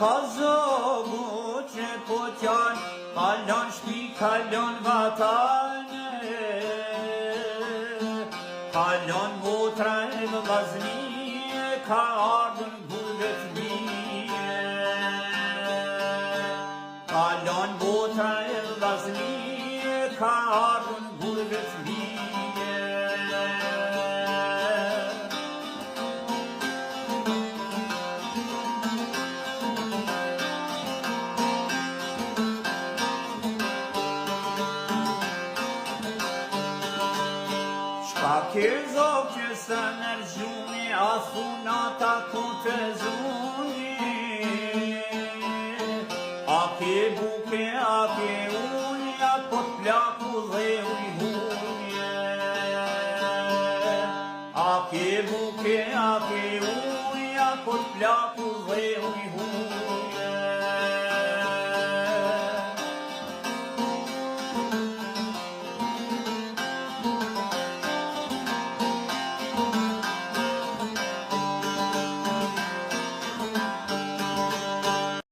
ka zogu që po t'jan, kalon shpi, kalon vatane, kalon motra e vllaznie, ka ardhën burgët mije. Kalon motra e vllaznie, ka ardhën burgët mije. Shka ke zog që së nërgjuni, a thunata ku të zuni, a ke buke, a ke unja, po t'plaku dhe ujhunje. A ke buke, a ke unja, po t'plaku dhe ujhunje.